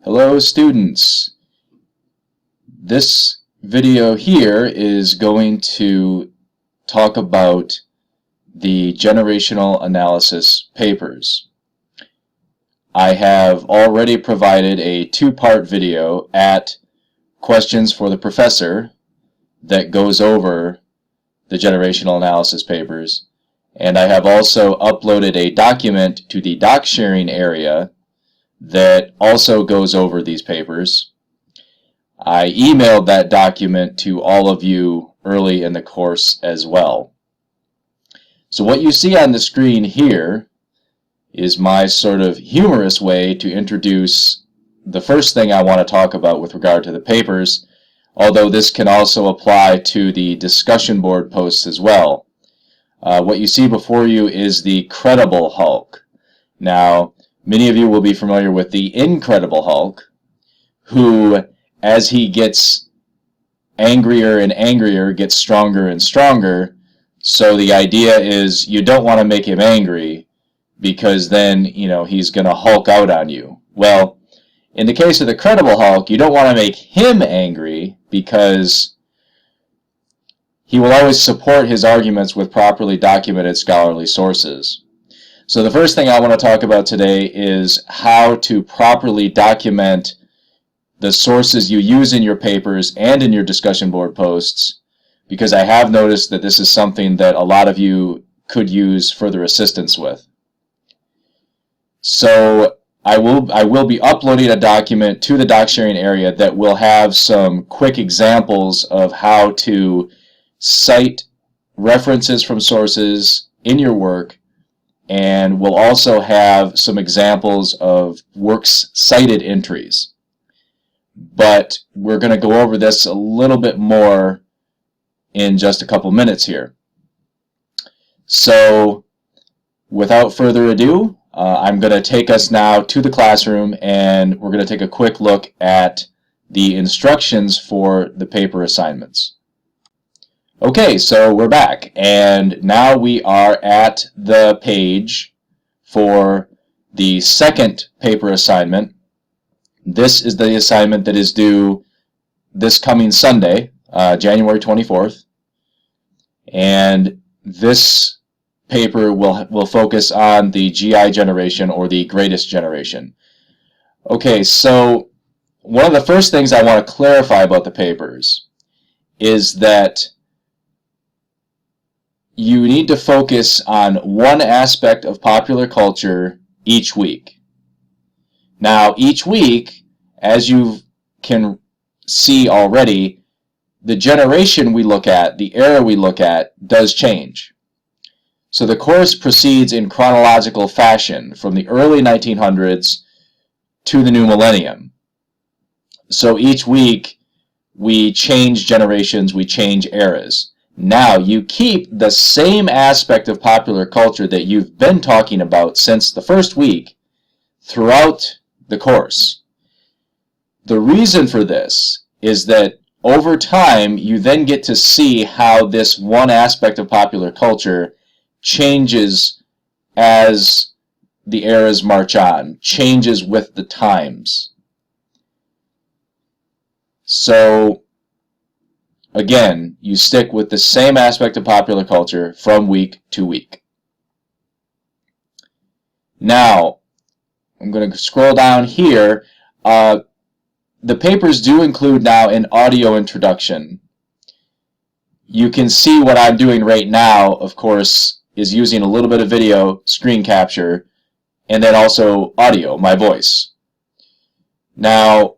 Hello students. This video here is going to talk about the generational analysis papers. I have already provided a two-part video at Questions for the Professor that goes over the generational analysis papers, and I have also uploaded a document to the doc sharing area that also goes over these papers. I emailed that document to all of you early in the course as well. So what you see on the screen here is my sort of humorous way to introduce the first thing I want to talk about with regard to the papers, although this can also apply to the discussion board posts as well. What you see before you is the credible Hulk. Now, many of you will be familiar with the Incredible Hulk, who, as he gets angrier and angrier, gets stronger and stronger. So the idea is you don't want to make him angry because then, he's going to Hulk out on you. Well, in the case of the Credible Hulk, you don't want to make him angry because he will always support his arguments with properly documented scholarly sources. So the first thing I want to talk about today is how to properly document the sources you use in your papers and in your discussion board posts, because I have noticed that this is something that a lot of you could use further assistance with. So I will be uploading a document to the doc sharing area that will have some quick examples of how to cite references from sources in your work, and we'll also have some examples of works cited entries. But we're going to go over this a little bit more in just a couple minutes here. So without further ado, I'm going to take us now to the classroom, and we're going to take a quick look at the instructions for the paper assignments. Okay, so we're back, and now we are at the page for the second paper assignment. This is the assignment that is due this coming Sunday, January 24th, and this paper will focus on the GI generation, or the greatest generation. Okay, so one of the first things I want to clarify about the papers is that you need to focus on one aspect of popular culture each week. Now, each week, as you can see already, the generation we look at, the era we look at, does change. So the course proceeds in chronological fashion from the early 1900s to the new millennium. So each week, we change generations, we change eras. Now, you keep the same aspect of popular culture that you've been talking about since the first week throughout the course. The reason for this is that over time, you then get to see how this one aspect of popular culture changes as the eras march on, changes with the times. So, again, you stick with the same aspect of popular culture from week to week. Now, I'm going to scroll down here. The papers do include now an audio introduction. You can see what I'm doing right now, of course, is using a little bit of video screen capture, and then also audio, my voice. Now,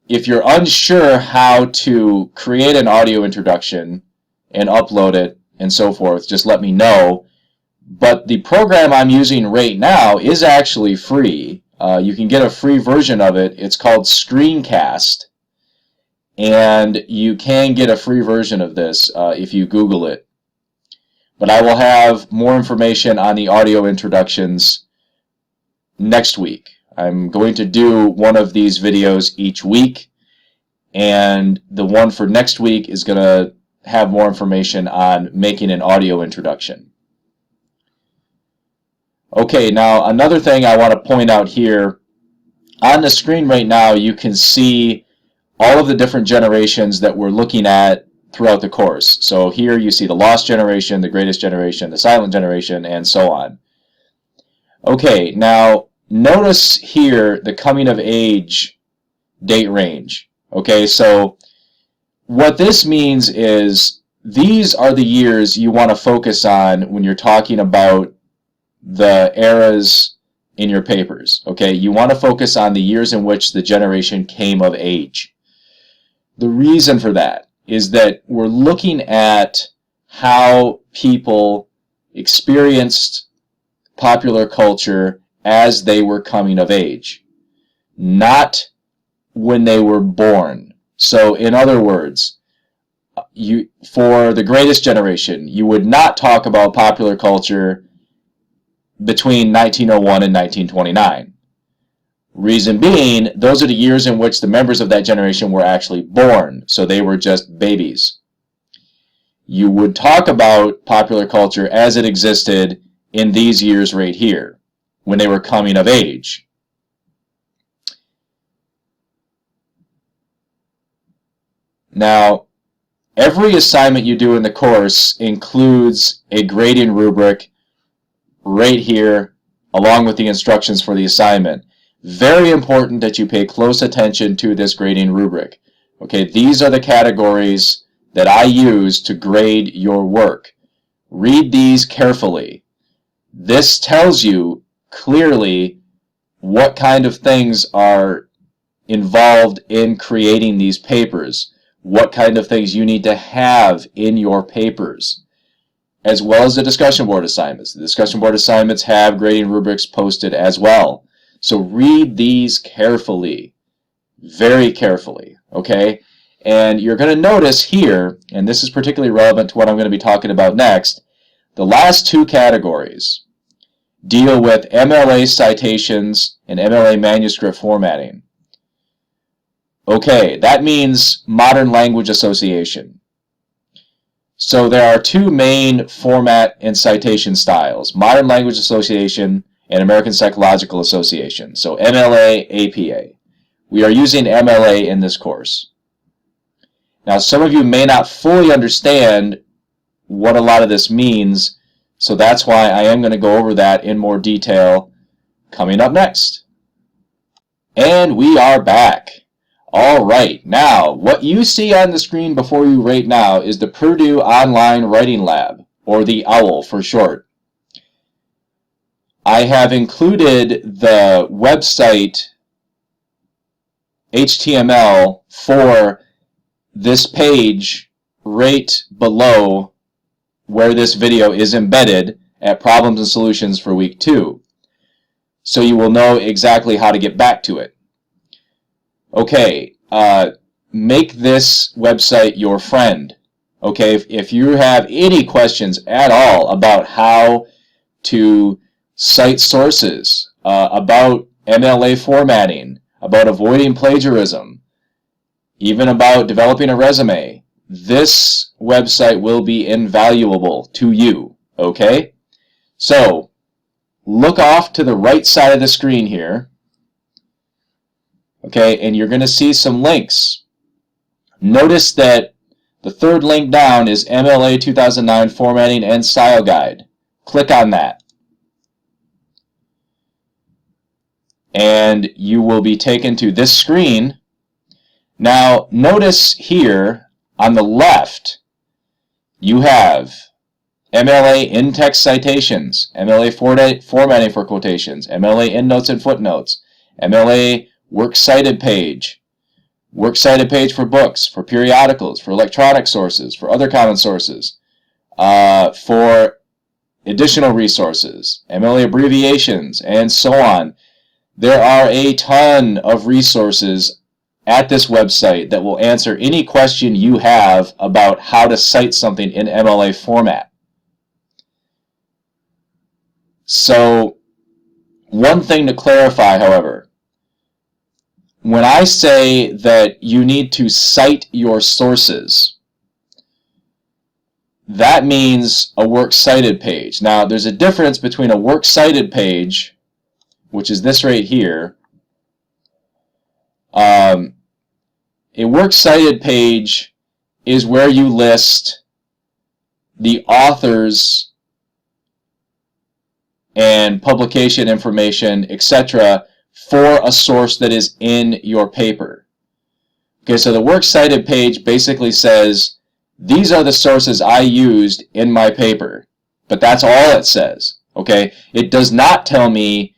if you're unsure how to create an audio introduction and upload it and so forth, just let me know. But the program I'm using right now is actually free. You can get a free version of it. It's called Screencast, and you can get a free version of this if you Google it. But I will have more information on the audio introductions next week. I'm going to do one of these videos each week, and the one for next week is going to have more information on making an audio introduction. Okay, now another thing I want to point out here on the screen right now, you can see all of the different generations that we're looking at throughout the course. So here you see the lost generation, the greatest generation, the silent generation, and so on. Okay, now notice here the coming of age date range. Okay, so what this means is these are the years you want to focus on when you're talking about the eras in your papers. Okay, you want to focus on the years in which the generation came of age. The reason for that is that we're looking at how people experienced popular culture as they were coming of age, not when they were born. So in other words, for the greatest generation, you would not talk about popular culture between 1901 and 1929. Reason being, those are the years in which the members of that generation were actually born, so they were just babies. You would talk about popular culture as it existed in these years right here, when they were coming of age. Now, every assignment you do in the course includes a grading rubric right here, along with the instructions for the assignment. Very important that you pay close attention to this grading rubric. Okay, these are the categories that I use to grade your work. Read these carefully. This tells you clearly what kind of things are involved in creating these papers, what kind of things you need to have in your papers, as well as the discussion board assignments. The discussion board assignments have grading rubrics posted as well. So read these carefully, very carefully, okay? And you're going to notice here, and this is particularly relevant to what I'm going to be talking about next, the last two categories deal with MLA citations and MLA manuscript formatting. Okay, that means modern language association. So there are two main format and citation styles, modern language association and American Psychological Association. So MLA, APA. We are using MLA in this course. Now, some of you may not fully understand what a lot of this means, so that's why I am going to go over that in more detail coming up next. And we are back. All right, now what you see on the screen before you right now is the Purdue Online Writing Lab, or the OWL for short. I have included the website HTML for this page right below where this video is embedded at Problems and Solutions for Week 2. So you will know exactly how to get back to it. Okay, make this website your friend. Okay, if you have any questions at all about how to cite sources, about MLA formatting, about avoiding plagiarism, even about developing a resume, this website will be invaluable to you, okay? So, look off to the right side of the screen here, okay, and you're going to see some links. Notice that the third link down is MLA 2009 Formatting and Style Guide. Click on that. And you will be taken to this screen. Now, notice here on the left, you have MLA in-text citations, MLA formatting for quotations, MLA endnotes and footnotes, MLA works cited page for books, for periodicals, for electronic sources, for other common sources, for additional resources, MLA abbreviations, and so on. There are a ton of resources at this website that will answer any question you have about how to cite something in MLA format. So, one thing to clarify, however, when I say that you need to cite your sources, that means a works cited page. Now, there's a difference between a works cited page, which is this right here, A works cited page is where you list the authors and publication information, etc., for a source that is in your paper. Okay, so the works cited page basically says, these are the sources I used in my paper, but that's all it says. Okay, it does not tell me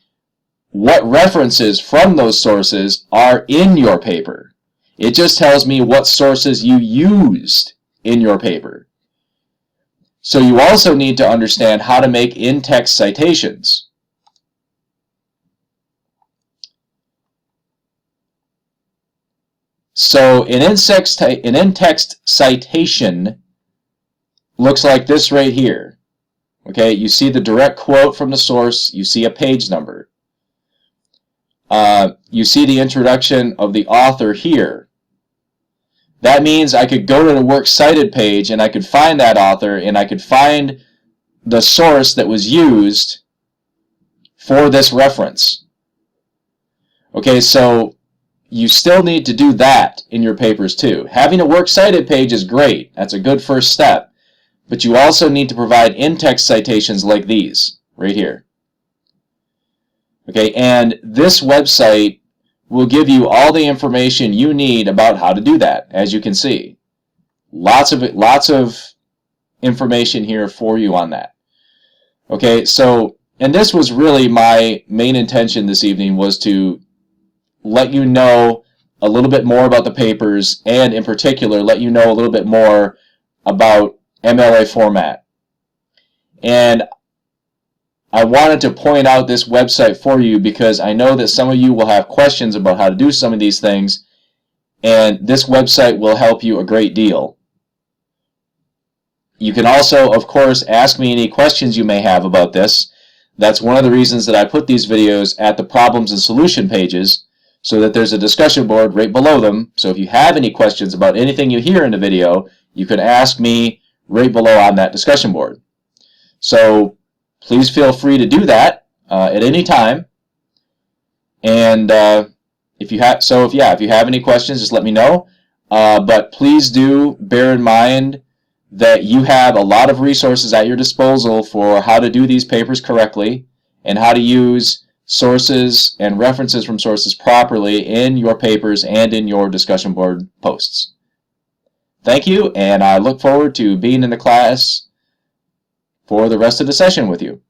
what references from those sources are in your paper. It just tells me what sources you used in your paper. So you also need to understand how to make in-text citations. So an in-text citation looks like this right here. Okay, you see the direct quote from the source, you see a page number. You see the introduction of the author here. That means I could go to the works cited page and I could find that author and I could find the source that was used for this reference. Okay, so you still need to do that in your papers too. Having a works cited page is great. That's a good first step. But you also need to provide in-text citations like these, right here. Okay, and this website will give you all the information you need about how to do that, as you can see. Lots of information here for you on that. Okay, so, and this was really my main intention this evening, was to let you know a little bit more about the papers, and in particular let you know a little bit more about MLA format. And I wanted to point out this website for you because I know that some of you will have questions about how to do some of these things, and this website will help you a great deal. You can also, of course, ask me any questions you may have about this. That's one of the reasons that I put these videos at the problems and solution pages, so that there's a discussion board right below them. So if you have any questions about anything you hear in the video, you can ask me right below on that discussion board. So please feel free to do that at any time. And if you have any questions, just let me know. But please do bear in mind that you have a lot of resources at your disposal for how to do these papers correctly and how to use sources and references from sources properly in your papers and in your discussion board posts. Thank you, and I look forward to being in the class for the rest of the session with you.